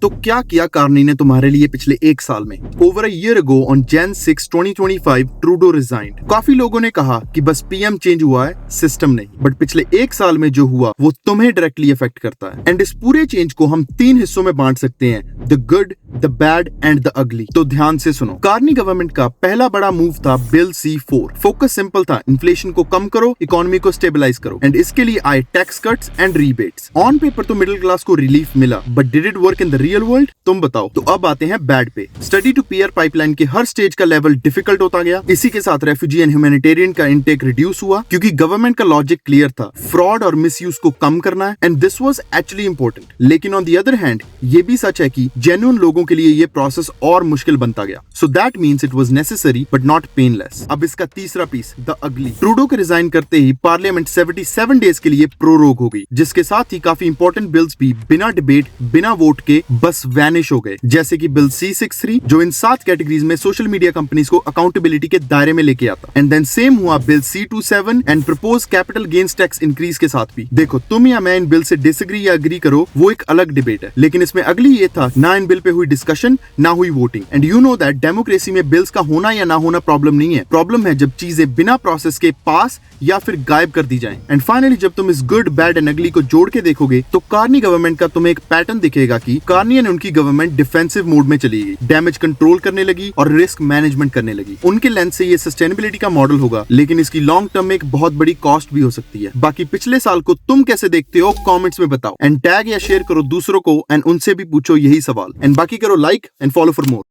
तो क्या किया कार्नी ने तुम्हारे लिए पिछले एक साल में? Over a year ago on Jan 6, 2025, Trudeau resigned. काफी लोगों ने कहा कि बस पीएम चेंज हुआ है, सिस्टम नहीं। बट पिछले एक साल में जो हुआ वो तुम्हें डायरेक्टली अफेक्ट करता है। एंड इस पूरे चेंज को हम 3 हिस्सों में बांट सकते हैं, the good, the bad and the ugly. तो ध्यान से सुनो। कार्नी गवर्नमेंट का पहला बड़ा मूव था बिल C4। फोकस सिंपल था, इन्फ्लेशन को कम करो, इकोनॉमी को स्टेबलाइज करो। एंड इसके लिए आए tax cuts and rebates. On paper तो मिडिल क्लास को रिलीफ मिला, but did it work in the real world? तुम बताओ। तो अब आते हैं बैड पे। स्टडी टू पीयर पाइपलाइन के हर स्टेज का लेवल डिफिकल्ट होता गया। इसी के साथ रेफ्यूजी एंड ह्यूमैनिटेरियन का इनटेक रिड्यूस हुआ, क्योंकि गवर्नमेंट का लॉजिक क्लियर था, फ्रॉड और मिसयूज को कम करना है। And this was actually important. लेकिन ऑन द अदर हैंड ये भी सच है कि जेन्युइन लोगों के लिए ये प्रोसेस और मुश्किल बनता गया। So that means it was necessary but not painless. अब इसका तीसरा पीस, द अगली। ट्रूडो के रिजाइन करते ही पार्लियामेंट 77 डेज के लिए प्रोरोग हो गई, जिसके साथ ही काफी इंपॉर्टेंट बिल्स भी बिना डिबेट, बिना वोट के बस वैनिश हो गए। जैसे कि बिल C63, जो इन 7 कैटेगरीज में सोशल मीडिया कंपनीज को अकाउंटेबिलिटी के दायरे में लेके आता। एंड देन सेम हुआ bill C27 and propose capital gains tax increase के साथ भी। देखो, तुम या मैं इन बिल से डिसएग्री या एग्री करो, वो एक अलग डिबेट है, लेकिन इसमें अगली ये था, ना इन बिल पे हुई डिस्कशन, ना हुई voting. And you know that democracy में बिल्स का होना या ना होना प्रॉब्लम नहीं है। प्रॉब्लम है जब चीजें बिना प्रोसेस के पास या फिर गायब कर दी जाएं। एंड फाइनली जब तुम इस गुड, बैड एंड अगली को जोड़ के देखोगे तो कार्नी गवर्नमेंट का तुम्हें एक पैटर्न दिखेगा कि कार्नी एंड उनकी गवर्नमेंट डिफेंसिव मोड में चली गई, डैमेज कंट्रोल करने लगी और रिस्क मैनेजमेंट करने लगी। उनके लेंस से ये सस्टेनेबिलिटी का मॉडल होगा, लेकिन इसकी लॉन्ग टर्म में एक बहुत बड़ी कॉस्ट भी हो सकती है। बाकी पिछले साल को तुम कैसे देखते हो कमेंट्स में बताओ। एंड टैग या शेयर करो दूसरों को एंड उनसे भी पूछो यही सवाल। एंड बाकी करो like and follow for more.